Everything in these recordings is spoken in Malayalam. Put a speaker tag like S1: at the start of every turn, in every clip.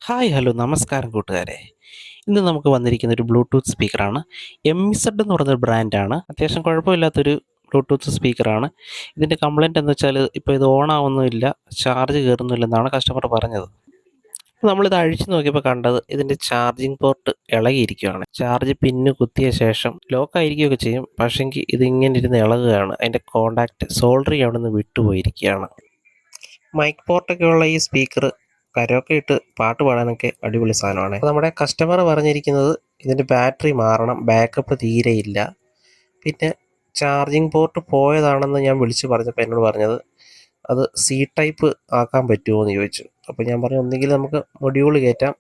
S1: ഹായ് ഹലോ നമസ്കാരം കൂട്ടുകാരെ. ഇന്ന് നമുക്ക് വന്നിരിക്കുന്ന ഒരു ബ്ലൂടൂത്ത് സ്പീക്കറാണ്. എംഇസഡ് എന്ന് പറയുന്നൊരു ബ്രാൻഡാണ്. അത്യാവശ്യം കുഴപ്പമില്ലാത്തൊരു ബ്ലൂടൂത്ത് സ്പീക്കറാണ്. ഇതിൻ്റെ കംപ്ലയിൻ്റ് എന്ന് വെച്ചാൽ ഇപ്പോൾ ഇത് ഓൺ ആവുന്നുമില്ല, ചാർജ് കയറുന്നില്ലെന്നാണ് കസ്റ്റമർ പറഞ്ഞത്. നമ്മളിത് അഴിച്ചു നോക്കിയപ്പോൾ കണ്ടത് ഇതിൻ്റെ ചാർജിങ് പോർട്ട് ഇളകിയിരിക്കുകയാണ്. ചാർജ് പിന്ന് കുത്തിയ ശേഷം ലോക്കായിരിക്കുകയൊക്കെ ചെയ്യും, പക്ഷേങ്കിൽ ഇതിങ്ങനെ ഇരുന്ന് ഇളകുകയാണ്. അതിൻ്റെ കോണ്ടാക്റ്റ് സോൾഡറിങ് അവിടെ നിന്ന് വിട്ടുപോയിരിക്കുകയാണ്. മൈക്ക് പോർട്ടൊക്കെ ഉള്ള ഈ സ്പീക്കർ കരോക്കെ ഇട്ട് പാട്ട് പാടാനൊക്കെ അടിപൊളി സാധനമാണ്. നമ്മുടെ കസ്റ്റമർ പറഞ്ഞിരിക്കുന്നത് ഇതിൻ്റെ ബാറ്ററി മാറണം, ബാക്കപ്പ് തീരെയില്ല. പിന്നെ ചാർജിങ് പോർട്ട് പോയതാണെന്ന് ഞാൻ വിളിച്ച് പറഞ്ഞപ്പോൾ എന്നോട് പറഞ്ഞത് അത് സി ടൈപ്പ് ആക്കാൻ പറ്റുമോ എന്ന് ചോദിച്ചു. അപ്പോൾ ഞാൻ പറഞ്ഞു ഒന്നുകിൽ നമുക്ക് മൊഡ്യൂൾ കയറ്റാം,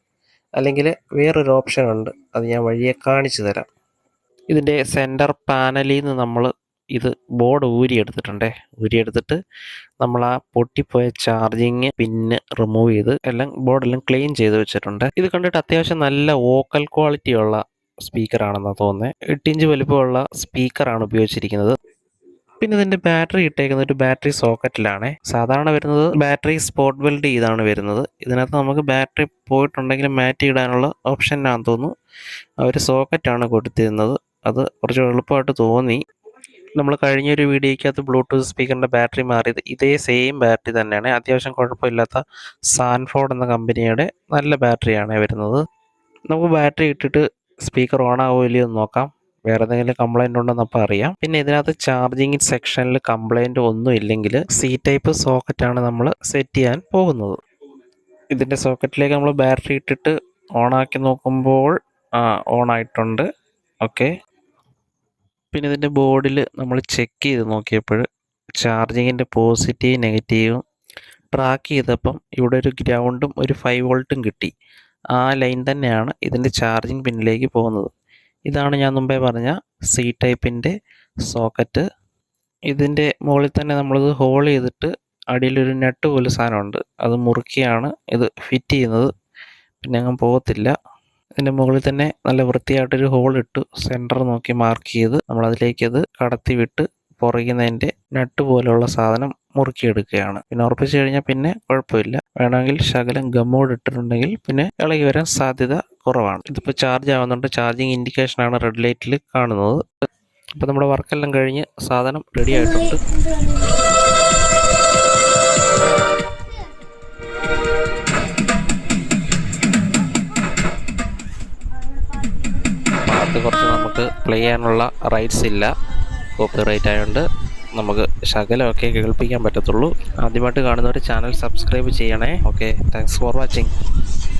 S1: അല്ലെങ്കിൽ വേറൊരു ഓപ്ഷൻ ഉണ്ട്, അത് ഞാൻ വഴിയെ കാണിച്ചു തരാം. ഇതിൻ്റെ സെൻറ്റർ പാനലിൽ നിന്ന് നമ്മൾ ഇത് ബോർഡ് ഊരിയെടുത്തിട്ട് നമ്മൾ ആ പൊട്ടിപ്പോയ ചാർജിങ് പിന്ന് റിമൂവ് ചെയ്ത് ബോർഡെല്ലാം ക്ലീൻ ചെയ്ത് വെച്ചിട്ടുണ്ട്. ഇത് കണ്ടിട്ട് അത്യാവശ്യം നല്ല വോക്കൽ ക്വാളിറ്റി ഉള്ള സ്പീക്കറാണെന്നാണ് തോന്നുന്നത്. 8 ഇഞ്ച് വലിപ്പമുള്ള സ്പീക്കറാണ് ഉപയോഗിച്ചിരിക്കുന്നത്. പിന്നെ ഇതിൻ്റെ ബാറ്ററി ഇട്ടേക്കുന്നത് ഒരു ബാറ്ററി സോക്കറ്റിലാണ്. സാധാരണ വരുന്നത് ബാറ്ററി സ്പോട്ട് വെൽഡ് ചെയ്താണ് വരുന്നത്. ഇതിനകത്ത് നമുക്ക് ബാറ്ററി പോയിട്ടുണ്ടെങ്കിൽ മാറ്റി ഇടാനുള്ള ഓപ്ഷനാണെന്ന് തോന്നുന്നു. അവർ സോക്കറ്റാണ് കൊടുത്തിരുന്നത്. അത് കുറച്ച് എളുപ്പമായിട്ട് തോന്നി. നമ്മൾ കഴിഞ്ഞൊരു വീഡിയോയ്ക്കകത്ത് ബ്ലൂടൂത്ത് സ്പീക്കറിൻ്റെ ബാറ്ററി മാറിയത് ഇതേ സെയിം ബാറ്ററി തന്നെയാണ്. അത്യാവശ്യം കുഴപ്പമില്ലാത്ത സാൻഫോർഡ് എന്ന കമ്പനിയുടെ നല്ല ബാറ്ററിയാണ് വരുന്നത്. നമുക്ക് ബാറ്ററി ഇട്ടിട്ട് സ്പീക്കർ ഓൺ ആവുമോ ഇല്ലയോ എന്ന് നോക്കാം. വേറെ എന്തെങ്കിലും കംപ്ലൈൻറ്റ് ഉണ്ടെന്ന് അപ്പോൾ അറിയാം. പിന്നെ ഇതിനകത്ത് ചാർജിങ് സെക്ഷനിൽ കംപ്ലൈൻറ്റ് ഒന്നും ഇല്ലെങ്കിൽ സി ടൈപ്പ് സോക്കറ്റാണ് നമ്മൾ സെറ്റ് ചെയ്യാൻ പോകുന്നത്. ഇതിൻ്റെ സോക്കറ്റിലേക്ക് നമ്മൾ ബാറ്ററി ഇട്ടിട്ട് ഓണാക്കി നോക്കുമ്പോൾ ഓൺ ആയിട്ടുണ്ട്. ഓക്കെ. പിന്നെ ഇതിൻ്റെ ബോർഡിൽ നമ്മൾ ചെക്ക് ചെയ്ത് നോക്കിയപ്പോൾ ചാർജിങ്ങിൻ്റെ പോസിറ്റീവ് നെഗറ്റീവും ട്രാക്ക് ചെയ്തപ്പം ഇവിടെ ഒരു ഗ്രൗണ്ടും ഒരു 5 വോൾട്ടും കിട്ടി. ആ ലൈൻ തന്നെയാണ് ഇതിൻ്റെ ചാർജിങ് പിന്നിലേക്ക് പോകുന്നത്. ഇതാണ് ഞാൻ മുമ്പേ പറഞ്ഞ സി ടൈപ്പിൻ്റെ സോക്കറ്റ്. ഇതിൻ്റെ മുകളിൽ തന്നെ നമ്മളിത് ഹോൾ ചെയ്തിട്ട് അടിയിലൊരു നെട്ട് പോലെ സാധനമുണ്ട്, അത് മുറുക്കിയാണ് ഇത് ഫിറ്റ് ചെയ്യുന്നത്. പിന്നെ അങ്ങ് പോകത്തില്ല. ഇതിൻ്റെ മുകളിൽ തന്നെ നല്ല വൃത്തിയായിട്ടൊരു ഹോൾ ഇട്ട് സെൻറ്റർ നോക്കി മാർക്ക് ചെയ്ത് നമ്മളതിലേക്ക് അത് കടത്തി വിട്ട് പുറകിന്നതിൻ്റെ നട്ട് പോലെയുള്ള സാധനം മുറുക്കിയെടുക്കുകയാണ്. പിന്നെ ഉറപ്പിച്ച് കഴിഞ്ഞാൽ പിന്നെ കുഴപ്പമില്ല. വേണമെങ്കിൽ ശകലം ഗമ്മോട് ഇട്ടിട്ടുണ്ടെങ്കിൽ പിന്നെ ഇളകി വരാൻ സാധ്യത കുറവാണ്. ഇതിപ്പോൾ ചാർജ് ആവുന്നുണ്ട്. ചാർജിങ് ഇൻഡിക്കേഷനാണ് റെഡ് ലൈറ്റിൽ കാണുന്നത്. അപ്പോൾ നമ്മുടെ വർക്കെല്ലാം കഴിഞ്ഞ് സാധനം റെഡി ആയിട്ടുണ്ട്. പാട്ട് കുറച്ച് നമുക്ക് പ്ലേ ചെയ്യാനുള്ള റൈറ്റ്സ് ഇല്ല, കോപ്പി റൈറ്റ് ആയതുകൊണ്ട് നമുക്ക് ശകലമൊക്കെ കേൾപ്പിക്കാൻ പറ്റത്തുള്ളൂ. ആദ്യമായിട്ട് കാണുന്നവർ ചാനൽ സബ്സ്ക്രൈബ് ചെയ്യണേ. Okay, thanks for watching.